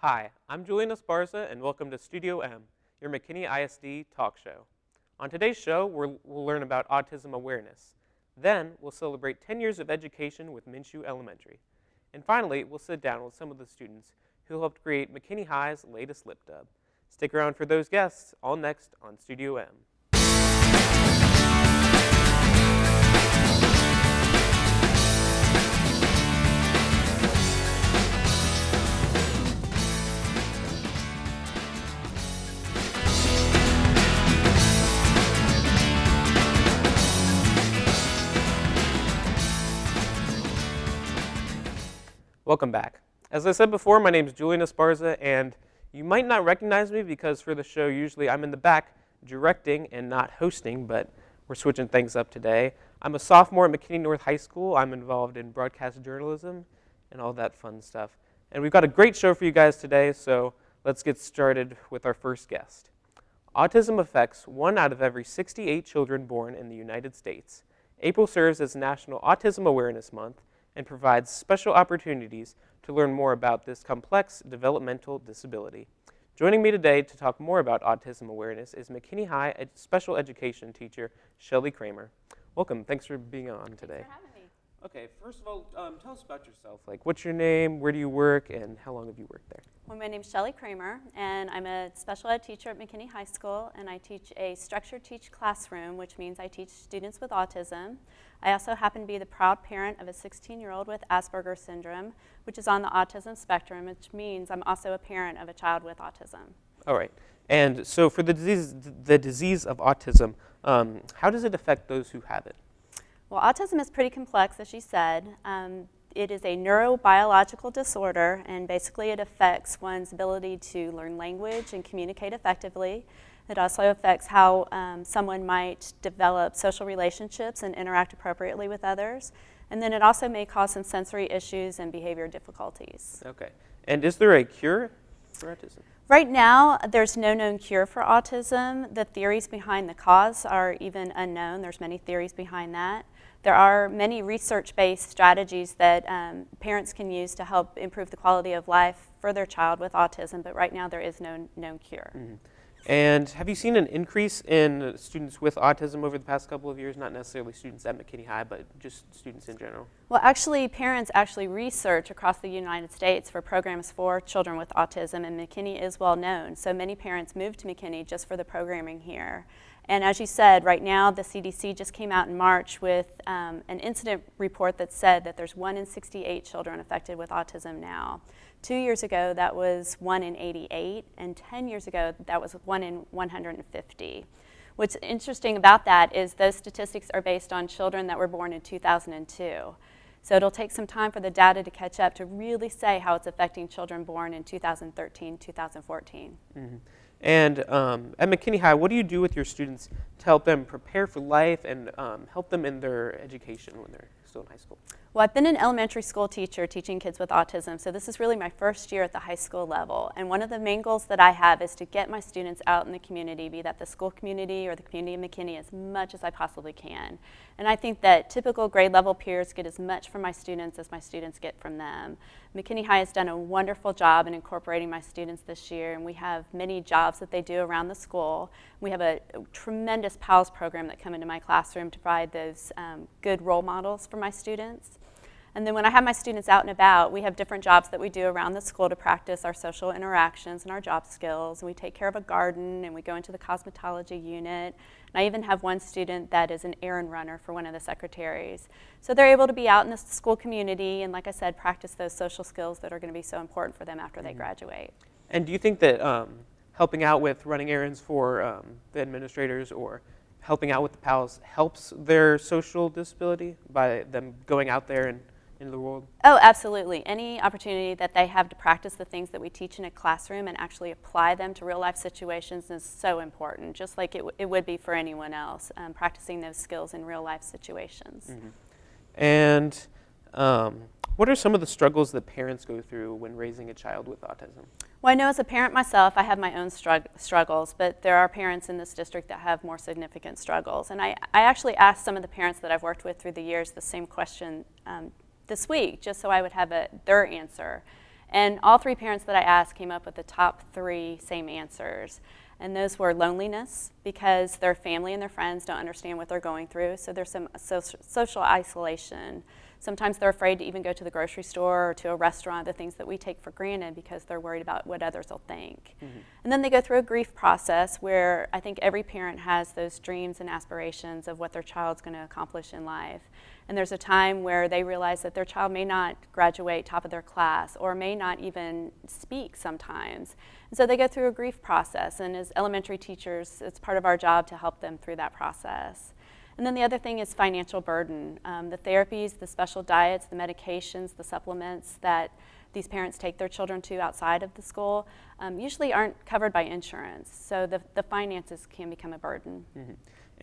Hi, I'm Julian Esparza, and welcome to Studio M, your McKinney ISD talk show. On today's show, we'll learn about autism awareness. Then, we'll celebrate 10 years of education with Minshew Elementary. And finally, we'll sit down with some of the students who helped create McKinney High's latest lip dub. Stick around for those guests, all next on Studio M. Welcome back. As I said before, my name is Julian Esparza, and you might not recognize me because for the show, usually I'm in the back directing and not hosting, but we're switching things up today. I'm a sophomore at McKinney North High School. I'm involved in broadcast journalism and all that fun stuff. And we've got a great show for you guys today, so let's get started with our first guest. Autism affects 1 out of every 68 children born in the United States. April serves as National Autism Awareness Month and provides special opportunities to learn more about this complex developmental disability. Joining me today to talk more about autism awareness is McKinney High special education teacher, Shelly Kramer. Welcome, thanks for being on today. Thanks for having me. Okay, first of all, tell us about yourself. Like, what's your name, where do you work, and how long have you worked there? Well, my name's Shelly Kramer, and I'm a special ed teacher at McKinney High School, and I teach a structured teach classroom, which means I teach students with autism. I also happen to be the proud parent of a 16-year-old with Asperger's syndrome, which is on the autism spectrum, which means I'm also a parent of a child with autism. All right, and so for the disease of autism, how does it affect those who have it? Well, autism is pretty complex, as you said. It is a neurobiological disorder, and basically it affects one's ability to learn language and communicate effectively. It also affects how someone might develop social relationships and interact appropriately with others. And then it also may cause some sensory issues and behavior difficulties. Okay, and is there a cure for autism? Right now, there's no known cure for autism. The theories behind the cause are even unknown. There's many theories behind that. There are many research-based strategies that parents can use to help improve the quality of life for their child with autism, but right now there is no known cure. Mm-hmm. And have you seen an increase in students with autism over the past couple of years? Not necessarily students at McKinney High, but just students in general. Well, actually, parents actually research across the United States for programs for children with autism, and McKinney is well known. So many parents move to McKinney just for the programming here. And as you said, right now the CDC just came out in March with an incident report that said that there's 1 in 68 children affected with autism now. 2 years ago, that was 1 in 88, and 10 years ago, that was 1 in 150. What's interesting about that is those statistics are based on children that were born in 2002. So it'll take some time for the data to catch up to really say how it's affecting children born in 2013, 2014. Mm-hmm. And at McKinney High, what do you do with your students to help them prepare for life and help them in their education when they're still in high school? Well, I've been an elementary school teacher teaching kids with autism, so this is really my first year at the high school level. And one of the main goals that I have is to get my students out in the community, be that the school community or the community of McKinney, as much as I possibly can. And I think that typical grade level peers get as much from my students as my students get from them. McKinney High has done a wonderful job in incorporating my students this year, and we have many jobs that they do around the school. We have a tremendous PALS program that come into my classroom to provide those good role models for my students. And then when I have my students out and about, we have different jobs that we do around the school to practice our social interactions and our job skills. And we take care of a garden, and we go into the cosmetology unit. And I even have one student that is an errand runner for one of the secretaries. So they're able to be out in the school community and, like I said, practice those social skills that are going to be so important for them after they graduate. And do you think that helping out with running errands for the administrators or helping out with the PALs helps their social disability by them going out there and into the world? Oh, absolutely. Any opportunity that they have to practice the things that we teach in a classroom and actually apply them to real life situations is so important, just like it would be for anyone else, practicing those skills in real life situations. Mm-hmm. And what are some of the struggles that parents go through when raising a child with autism? Well, I know as a parent myself, I have my own struggles, but there are parents in this district that have more significant struggles. And I actually asked some of the parents that I've worked with through the years the same question this week, just so I would have their answer. And all 3 parents that I asked came up with the top 3 same answers. And those were loneliness, because their family and their friends don't understand what they're going through, so there's some social isolation. Sometimes they're afraid to even go to the grocery store or to a restaurant, the things that we take for granted, because they're worried about what others will think. And then they go through a grief process where I think every parent has those dreams and aspirations of what their child's going to accomplish in life. And there's a time where they realize that their child may not graduate top of their class or may not even speak sometimes. And so they go through a grief process, and as elementary teachers, it's part of our job to help them through that process. And then the other thing is financial burden. The therapies, the special diets, the medications, the supplements that these parents take their children to outside of the school usually aren't covered by insurance. So the finances can become a burden.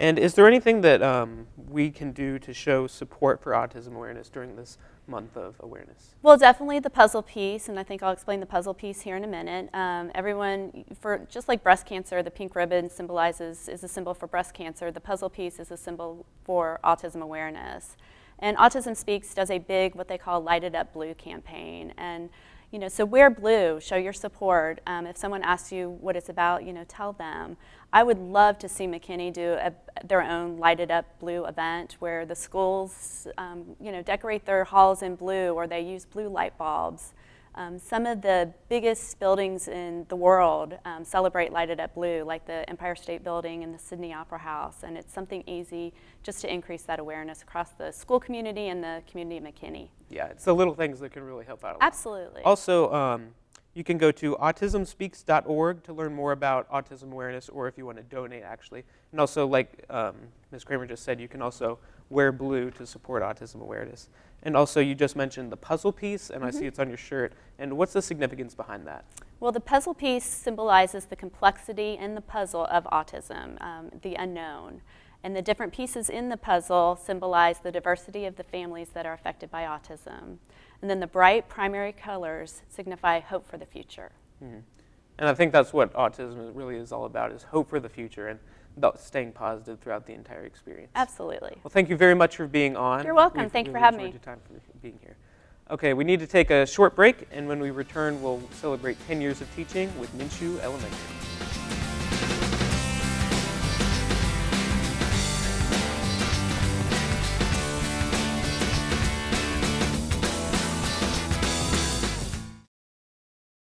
And is there anything that we can do to show support for autism awareness during this month of awareness? Well, definitely the puzzle piece, and I think I'll explain the puzzle piece here in a minute. Everyone, just like breast cancer, the pink ribbon is a symbol for breast cancer. The puzzle piece is a symbol for autism awareness. And Autism Speaks does a big, what they call, Light It Up Blue campaign. And so wear blue, show your support. If someone asks you what it's about, tell them. I would love to see McKinney do their own Light It Up Blue event where the schools, decorate their halls in blue, or they use blue light bulbs. Some of the biggest buildings in the world celebrate Light It Up Blue, like the Empire State Building and the Sydney Opera House, and it's something easy just to increase that awareness across the school community and the community of McKinney. Yeah, it's the little things that can really help out a lot. Absolutely. Also, you can go to autismspeaks.org to learn more about autism awareness, or if you want to donate, actually. And also, like Ms. Kramer just said, you can also wear blue to support autism awareness. And also, you just mentioned the puzzle piece, and I see it's on your shirt. And what's the significance behind that? Well, the puzzle piece symbolizes the complexity in the puzzle of autism, the unknown. And the different pieces in the puzzle symbolize the diversity of the families that are affected by autism. And then the bright primary colors signify hope for the future. And I think that's what autism really is all about, is hope for the future and staying positive throughout the entire experience. Absolutely. Well, thank you very much for being on. You're welcome. Thank you for having me. Your time for being here. Okay, we need to take a short break, and when we return, we'll celebrate 10 years of teaching with Minshew Elementary.